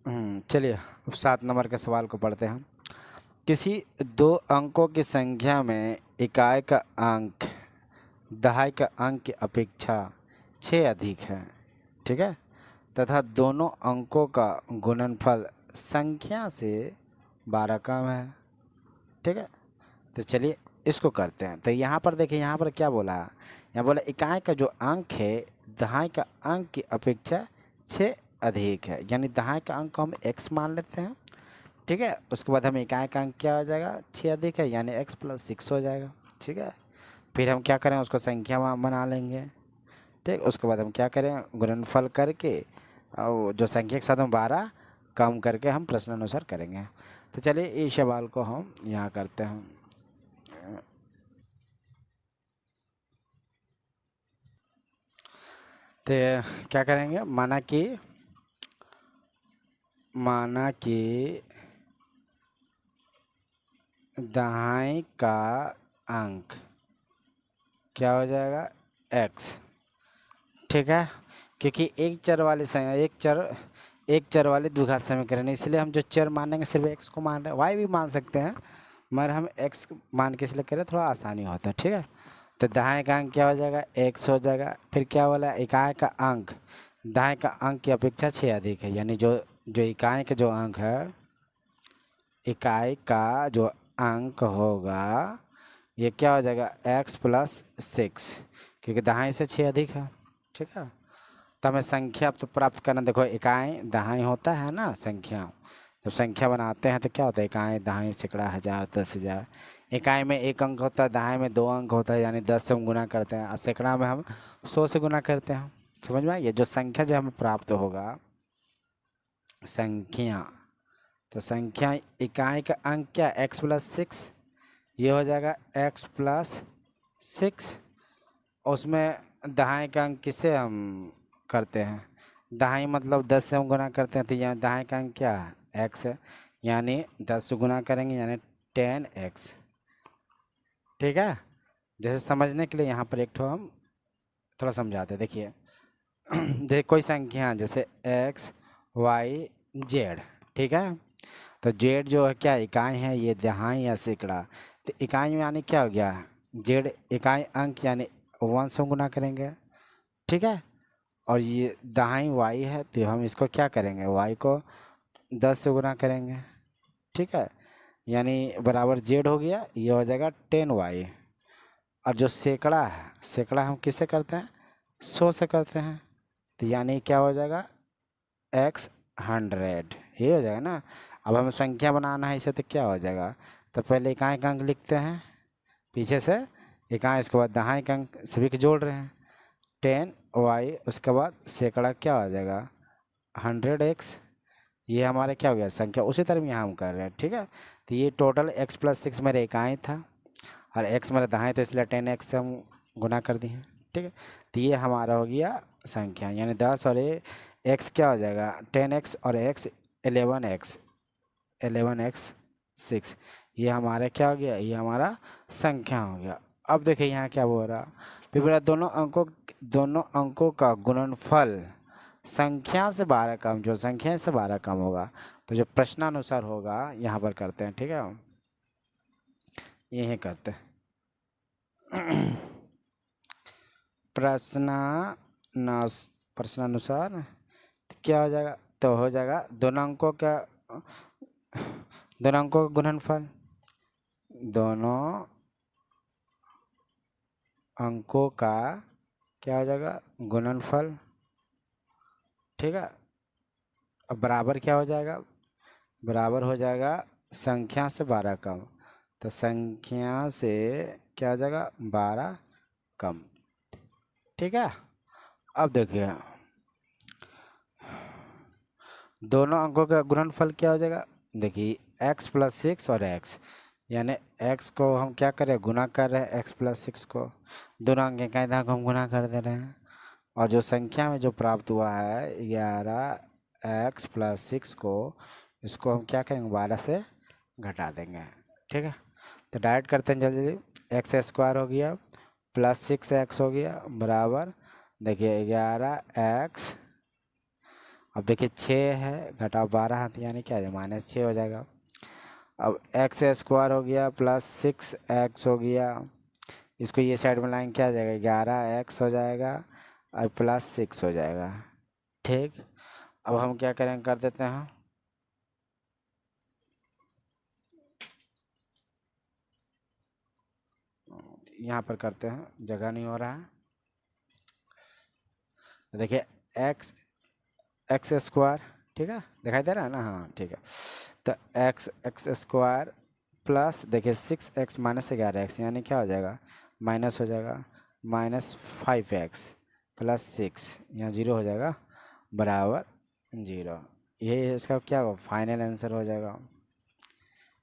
चलिए अब 7 नंबर के सवाल को पढ़ते हैं। किसी दो अंकों की संख्या में इकाई का अंक दहाई का अंक की अपेक्षा 6 अधिक है, ठीक है, तथा दोनों अंकों का गुणनफल संख्या से 12 कम है, ठीक है। तो चलिए इसको करते हैं। तो यहाँ पर देखिए, यहाँ पर क्या बोला है, यहाँ बोला इकाई का जो अंक है दहाई का अंक की अपेक्षा 6 अधिक है, यानी दहाई का अंक को हम x मान लेते हैं, ठीक है। उसके बाद हम इकाई का अंक क्या हो जाएगा, 6 अधिक है, यानी x + 6 हो जाएगा, ठीक है। फिर हम क्या करें, उसको संख्या बना लेंगे, ठीक। उसके बाद हम क्या करें, गुणनफल करके और जो संख्या के साथ हम 12 कम करके हम प्रश्नानुसार करेंगे। तो चलिए इस सवाल को हम यहाँ करते हैं। तो क्या करेंगे, माना कि दहाई का अंक क्या हो जाएगा, x, ठीक है। क्योंकि एक चर वाले द्विघात समीकरण है, इसलिए हम जो चर मानेंगे सिर्फ x को मान रहे हैं, y भी मान सकते हैं, मगर हम x मान के इसलिए करें, थोड़ा आसानी होता है, ठीक है। तो दहाई का अंक क्या हो जाएगा, x हो जाएगा। फिर क्या बोला, इकाई का अंक दहाई का अंक की अपेक्षा 6 अधिक है, यानी जो जो इकाई का जो अंक है, इकाई का जो अंक होगा ये क्या हो जाएगा, x + 6, क्योंकि दहाई से 6 अधिक है, ठीक है। तो हमें संख्या अब तो प्राप्त करना, देखो इकाई दहाई होता है ना, संख्या जब संख्या बनाते हैं तो क्या होता है, इकाई दहाई सैकड़ा हज़ार 10,000। इकाई में एक अंक होता है, दहाई में 2 अंक होता है, यानी 10 से हम गुना करते हैं, और सैकड़ा में हम 100 से गुना करते हैं। समझ में आइए, जो संख्या जो हमें प्राप्त होगा संख्या, तो संख्या इकाई का अंक क्या, x + 6, ये हो जाएगा x + 6। उसमें दहाई का अंक किससे हम करते हैं, दहाई मतलब 10 से हम गुना करते हैं, तो यहाँ दहाई का अंक क्या है, x है, यानी 10 से गुना करेंगे यानी 10x, ठीक है। जैसे समझने के लिए यहाँ पर एक ठो हम थोड़ा समझाते हैं, देखिए जैसे कोई संख्या जैसे x y z, ठीक है। तो z जो है क्या इकाई है, ये दहाई या सैकड़ा, तो इकाई में यानी क्या हो गया, z इकाई अंक यानी 1 से गुना करेंगे, ठीक है। और ये दहाई y है, तो हम इसको क्या करेंगे, y को 10 से गुना करेंगे, ठीक है, यानी बराबर z हो गया, ये हो जाएगा 10y। और जो सैकड़ा है, सैकड़ा हम किससे करते हैं, 100 से करते हैं, तो यानी क्या हो जाएगा x 100, ये हो जाएगा ना। अब हमें संख्या बनाना है इसे, तो क्या हो जाएगा, तो पहले इकाई का अंक लिखते हैं, पीछे से इकाई, इसके बाद दहाई का अंक सभी को जोड़ रहे हैं 10y, उसके बाद सैकड़ा क्या हो जाएगा 100x, ये हमारे क्या हो गया संख्या, उसी तरह यहाँ हम कर रहे हैं, ठीक है। तो ये टोटल x + 6 मेरे इकाई था और x मेरा दहाई था, इसलिए 10x से हम गुना कर दिए, ठीक है। तो ये हमारा हो गया संख्या, यानी 10 और x क्या हो जाएगा 10x और x 11x 6, ये हमारा क्या हो गया, ये हमारा संख्या हो गया। अब देखिए यहाँ क्या बोल रहा, फिर बोला दोनों अंकों का गुणनफल संख्या से 12 कम, जो संख्या से 12 कम होगा, तो जो प्रश्नानुसार होगा यहाँ पर करते हैं, ठीक है, यही करते हैं। प्रश्नानुसार तो क्या हो जाएगा, तो हो जाएगा दोनों अंकों का गुणनफल, दोनों अंकों का क्या हो जाएगा गुणनफल, ठीक है। अब बराबर क्या हो जाएगा, बराबर हो जाएगा संख्या से 12 कम, तो संख्या से क्या हो जाएगा 12 कम, ठीक है। अब देखिए दोनों अंकों का गुणनफल क्या हो जाएगा, देखिए x + 6 और x, यानी x को हम क्या करें गुना कर रहे हैं, x + 6 को दोनों अंक का इधर को हम गुना कर दे रहे हैं, और जो संख्या में जो प्राप्त हुआ है 11x + 6 को, इसको हम क्या करेंगे 12 से घटा देंगे, ठीक है। तो डायरेक्ट करते हैं जल्दी जल्दी, x² हो गया + 6x हो गया बराबर, देखिए 11x अब देखिए 6 है घटाओ 12 है तो यानी क्या है -6 हो जाएगा। अब एक्स स्क्वायर हो गया प्लस 6x हो गया, इसको ये साइड में लाएंगे क्या आ जाएगा 11x हो जाएगा और प्लस 6 हो जाएगा। ठीक, अब हम क्या करेंगे कर देते हैं, यहाँ पर करते हैं, जगह नहीं हो रहा है। तो देखिए एक्स एक्स स्क्वायर, ठीक है दिखाई दे रहा है ना, हाँ ठीक है। तो एक्स स्क्वायर प्लस देखिए 6x माइनस 11x यानी क्या हो जाएगा माइनस हो जाएगा, -5x प्लस 6 यहाँ 0 हो जाएगा बराबर 0। यही इसका क्या होगा फाइनल आंसर हो जाएगा।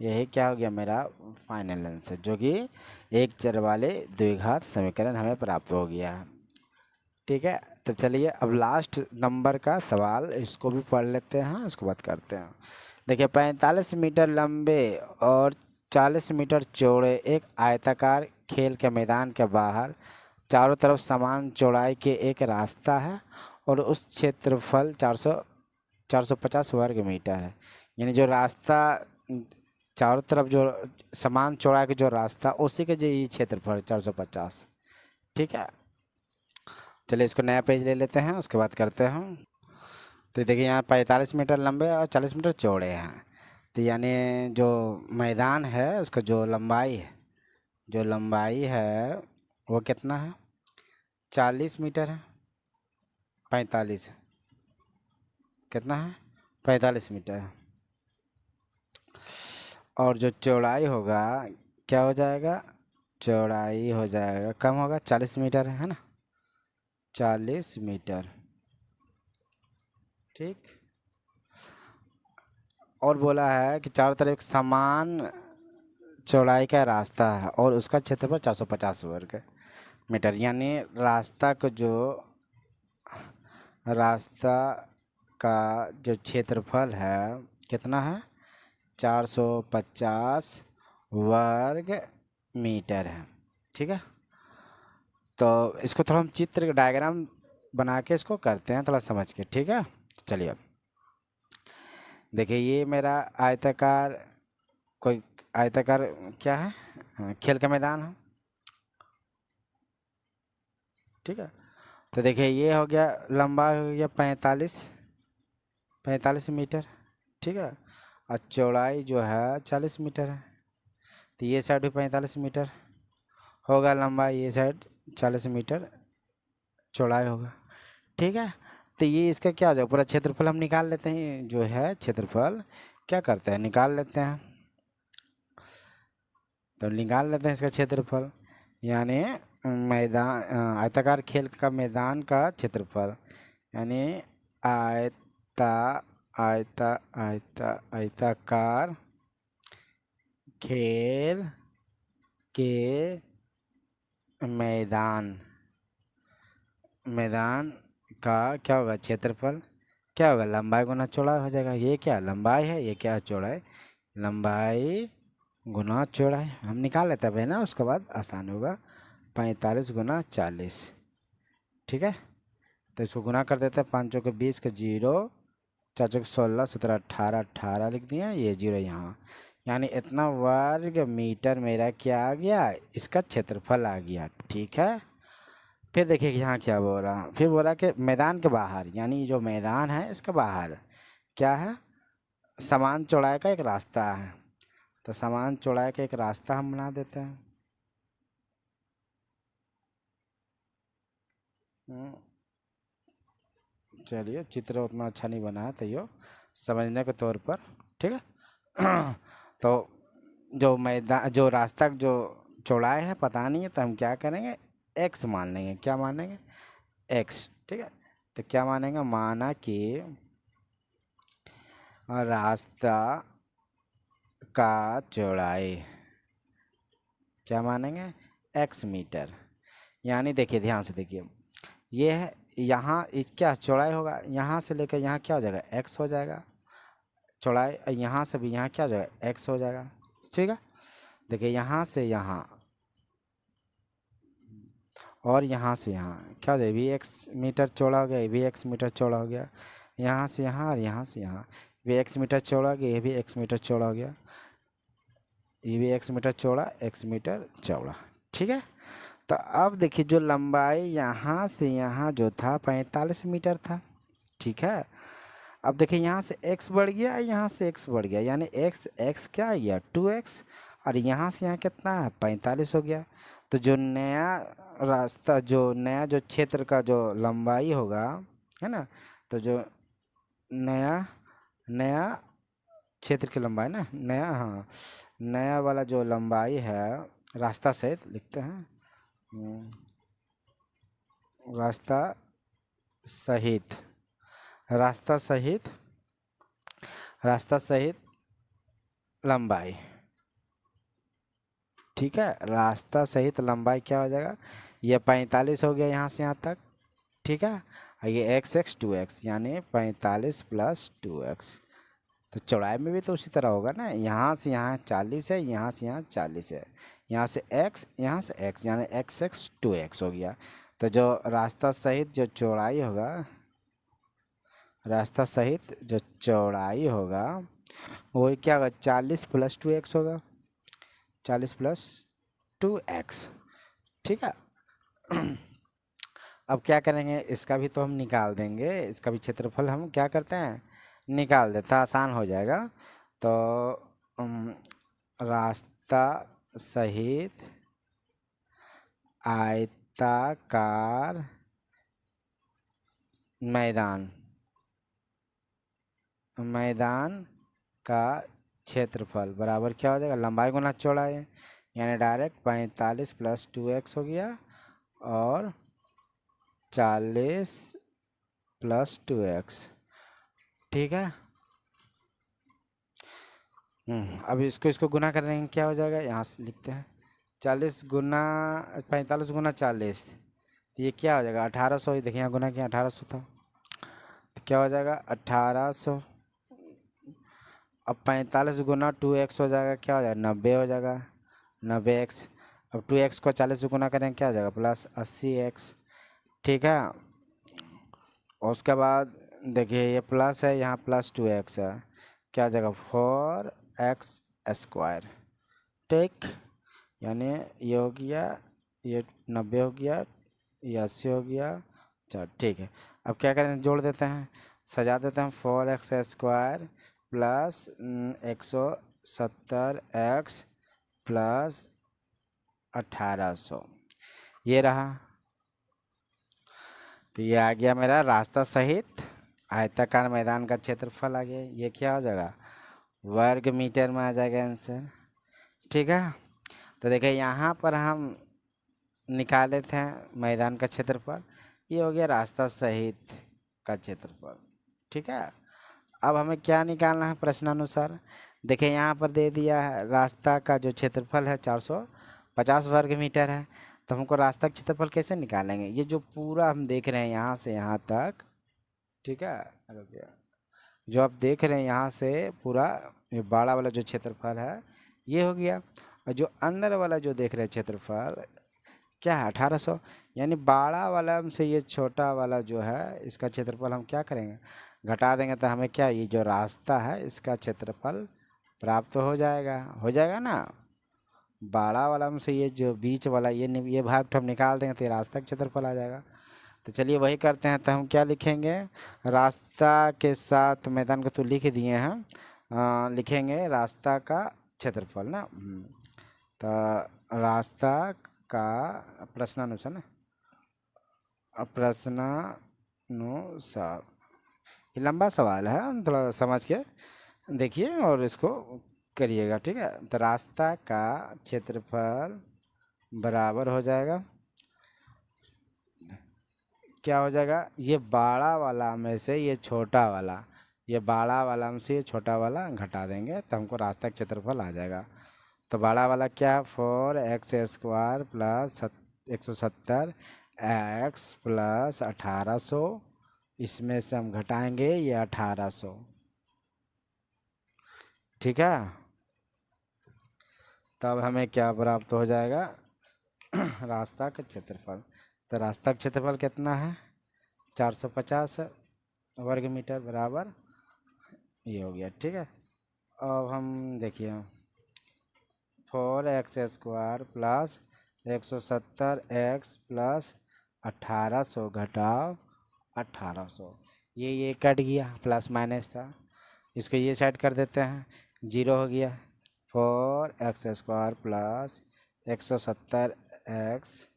यही क्या हो गया मेरा फाइनल आंसर, जो कि एक चर वाले द्विघात समीकरण हमें प्राप्त हो गया। ठीक है, तो चलिए अब लास्ट नंबर का सवाल इसको भी पढ़ लेते हैं, उसके बाद करते हैं। देखिए 45 मीटर लंबे और 40 मीटर चौड़े एक आयताकार खेल के मैदान के बाहर चारों तरफ समान चौड़ाई के एक रास्ता है और उस क्षेत्रफल 450 वर्ग मीटर है। यानी जो रास्ता चारों तरफ जो समान चौड़ाई के जो रास्ता उसी के जो ये क्षेत्रफल 450। ठीक है, चलिए इसको नया पेज ले लेते हैं, उसके बाद करते हैं। तो देखिए यहाँ 45 मीटर लंबे और 40 मीटर चौड़े हैं। तो यानी जो मैदान है उसका जो लंबाई है वो कितना है 40 मीटर है, 45 कितना है 45 मीटर है। और जो चौड़ाई होगा क्या हो जाएगा, चौड़ाई हो जाएगा कम होगा 40 मीटर है ना, 40 मीटर। ठीक, और बोला है कि चारों तरफ एक समान चौड़ाई का रास्ता है और उसका क्षेत्रफल 450 वर्ग मीटर। यानी रास्ता का जो क्षेत्रफल है कितना है 450 वर्ग मीटर है। ठीक है, तो इसको थोड़ा हम चित्र डायग्राम बना के इसको करते हैं थोड़ा समझ के। ठीक है, चलिए अब देखिए ये मेरा आयताकार कोई आयताकार क्या है खेल का मैदान है। ठीक है, तो देखिए ये हो गया लंबाई हो गया 45 मीटर। ठीक है, और चौड़ाई जो है 40 मीटर है, तो ये साइड भी 45 मीटर होगा लंबाई, ये साइड 40 मीटर चौड़ाई होगा। ठीक है, तो ये इसका क्या हो जाएगा पूरा क्षेत्रफल हम निकाल लेते हैं, जो है क्षेत्रफल क्या करते हैं निकाल लेते हैं। तो निकाल लेते हैं इसका क्षेत्रफल, यानी मैदान आयताकार खेल का मैदान का क्षेत्रफल, यानी आयता आयता आयता आयताकार खेल के मैदान का क्या होगा क्षेत्रफल, क्या होगा लंबाई गुना चौड़ाई हो जाएगा। ये क्या लंबाई है, ये क्या चौड़ाई, लंबाई गुना चौड़ाई हम निकाल लेते हैं ना, उसके बाद आसान होगा 45 गुना 40। ठीक है, तो इसको गुना कर देते हैं, 5 चौके 20 का 0, 4 चौके 16, 17 18 18 लिख दिया, ये 0 यहाँ, यानी इतना वर्ग मीटर मेरा क्या आ गया इसका क्षेत्रफल आ गया। ठीक है, फिर देखिए यहाँ क्या बोल रहा, फिर बोला कि मैदान के बाहर, यानी जो मैदान है इसके बाहर क्या है समान चौड़ाई का एक रास्ता है। तो समान चौड़ाई का एक रास्ता हम बना देते हैं। चलिए चित्र उतना अच्छा नहीं बना है तैयो समझने के तौर पर। ठीक है तो जो मैदान जो रास्ता जो चौड़ाई है पता नहीं है, तो हम क्या करेंगे एक्स मान लेंगे, क्या मानेंगे एक्स। ठीक है, तो क्या मानेंगे माना कि रास्ता का चौड़ाई क्या मानेंगे एक्स मीटर। यानी देखिए ध्यान से देखिए ये है यहाँ क्या चौड़ाई होगा यहाँ से लेकर यहाँ क्या हो जाएगा एक्स हो जाएगा चौड़ाई, यहाँ से भी यहाँ क्या हो जाएगा एक्स हो जाएगा। ठीक है, देखिए यहाँ से यहाँ और यहाँ से यहाँ क्या हो जाएगा, भी एक्स मीटर चौड़ा हो गया, ये भी एक्स मीटर चौड़ा हो गया, यहाँ से यहाँ और यहाँ से यहाँ, ये x मीटर चौड़ा हो गया, ये भी x मीटर चौड़ा हो गया, ये भी x मीटर चौड़ा, x मीटर चौड़ा। ठीक है, तो अब देखिए जो लंबाई यहाँ से यहाँ जो था 45 मीटर था। ठीक है, अब देखिए यहाँ से x बढ़ गया, यहाँ से x बढ़ गया, यानी x क्या आ गया 2x, और यहाँ से यहाँ कितना है 45 हो गया। तो जो नया रास्ता, जो नया जो क्षेत्र का जो लंबाई होगा, है ना, तो जो नया नया क्षेत्र की लंबाई ना, नया, हाँ, नया वाला जो लंबाई है रास्ता सहित लिखते हैं, रास्ता सहित, रास्ता सहित, रास्ता सहित लंबाई। ठीक है, रास्ता सहित लंबाई क्या हो जाएगा, ये 45 हो गया यहाँ से यहाँ तक। ठीक है, और ये x 2x, यानी 45 प्लस 2x। तो चौड़ाई में भी तो उसी तरह होगा ना, यहाँ से यहाँ 40 है, यहाँ से यहाँ 40 है, यहाँ से x, यहाँ से x, यानी x 2x हो गया। तो जो रास्ता सहित जो चौड़ाई होगा, रास्ता सहित जो चौड़ाई होगा वो क्या होगा, 40 प्लस 2x होगा, 40 प्लस 2x। ठीक है, अब क्या करेंगे, इसका भी तो हम निकाल देंगे, इसका भी क्षेत्रफल हम क्या करते हैं, निकाल देता, आसान हो जाएगा। तो रास्ता सहित आयताकार मैदान, मैदान का क्षेत्रफल बराबर क्या हो जाएगा, लंबाई गुना चौड़ाई, यानी डायरेक्ट 45 प्लस 2x हो गया और 40 प्लस 2x। ठीक है, अब इसको गुना कर देंगे, क्या हो जाएगा, यहाँ से लिखते हैं 40 गुना 45 गुना 40, तो ये क्या हो जाएगा 1800, देखिए यहाँ गुना किया 1800 था, तो क्या हो जाएगा 1800। अब 45 गुना 2x हो जाएगा, क्या हो जाएगा 90 हो जाएगा, 90x। अब 2x को 40 से गुना करेंगे, क्या हो जाएगा प्लस 80x। ठीक है, और उसके बाद देखिए ये प्लस है, यहाँ प्लस 2x है, क्या हो जाएगा 4x²। ठीक, यानी ये हो गया, ये 90 हो गया, ये 80 हो गया। चलो ठीक है, अब क्या करें, जोड़ देते हैं, सजा देते हैं, 4x² प्लस 170x प्लस 1800, ये रहा। तो ये आ गया मेरा रास्ता सहित आयताकार मैदान का क्षेत्रफल आ गया, ये क्या हो जाएगा वर्ग मीटर में आ जाएगा आंसर। ठीक है, तो देखिए यहाँ पर हम निकाले थे मैदान का क्षेत्रफल, ये हो गया रास्ता सहित का क्षेत्रफल। ठीक है, अब हमें क्या निकालना है प्रश्नानुसार, देखिए यहाँ पर दे दिया है रास्ता का जो क्षेत्रफल है 450 वर्ग मीटर है, तो हमको रास्ता का क्षेत्रफल कैसे निकालेंगे, ये जो पूरा हम देख रहे हैं यहाँ से यहाँ तक, ठीक है, जो आप देख रहे हैं यहाँ से पूरा ये बड़ा वाला जो क्षेत्रफल है ये हो गया, और जो अंदर वाला जो देख रहे हैं क्षेत्रफल क्या है 1800, यानी बड़ा वाला से ये छोटा वाला जो है इसका क्षेत्रफल हम क्या करेंगे घटा देंगे, तो हमें क्या ये जो रास्ता है इसका क्षेत्रफल प्राप्त हो जाएगा ना, बड़ा वाला में से ये जो बीच वाला ये भाग हम निकाल देंगे तो ये रास्ता का क्षेत्रफल आ जाएगा। तो चलिए वही करते हैं, तो हम क्या लिखेंगे, रास्ता के साथ मैदान को तो लिख दिए हैं, लिखेंगे रास्ता का क्षेत्रफल ना, तो रास्ता का प्रश्नानुसार ना, प्रश्नानुसार, ये लंबा सवाल है, थोड़ा समझ के देखिए और इसको करिएगा। ठीक है, तो रास्ता का क्षेत्रफल बराबर हो जाएगा, क्या हो जाएगा, ये बड़ा वाला में से ये छोटा वाला, ये बड़ा वाला में से ये छोटा वाला घटा देंगे तो हमको रास्ता का क्षेत्रफल आ जाएगा। तो बड़ा वाला क्या है 4x² प्लस 170x प्लस 1800, इसमें से हम घटाएंगे ये 1800। ठीक है, तब हमें क्या प्राप्त हो जाएगा रास्ता का क्षेत्रफल। तो रास्ता का क्षेत्रफल कितना है 450 है, वर्ग मीटर बराबर ये हो गया। ठीक है, अब हम देखिए 4x² प्लस 170x प्लस 1800 घटाओ 1800, ये कट गया, प्लस माइनस था, इसको ये साइड कर देते हैं, 0 हो गया। 4x² प्लस 170x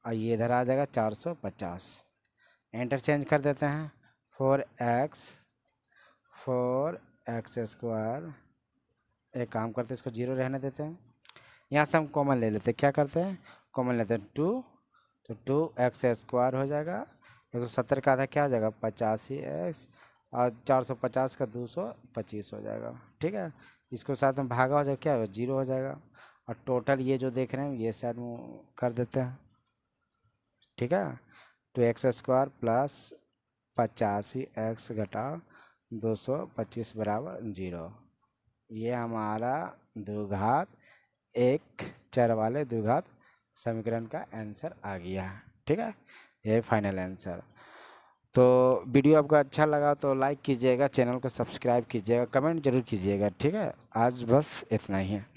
और ये इधर आ जाएगा 450, इंटरचेंज कर देते हैं। 4x² एक काम करते हैं, इसको 0 रहने देते हैं, यहाँ से हम कॉमन ले लेते हैं। क्या करते हैं, कॉमन लेते हैं 2, तो 2x² हो जाएगा। 170 का आधा क्या हो जाएगा 85x और 450 का 225 हो जाएगा। ठीक है, इसको साथ में भागा हो जाएगा, क्या होगा 0 हो जाएगा। और टोटल ये जो देख रहे हैं ये साइड में कर देते हैं। ठीक है, 2x² प्लस 85x घटाओ 225 बराबर 0। ये हमारा द्विघात एक चर वाले द्विघात समीकरण का आंसर आ गया। ठीक है, ये फाइनल आंसर। तो वीडियो आपको अच्छा लगा तो लाइक कीजिएगा, चैनल को सब्सक्राइब कीजिएगा, कमेंट जरूर कीजिएगा। ठीक है, आज बस इतना ही है।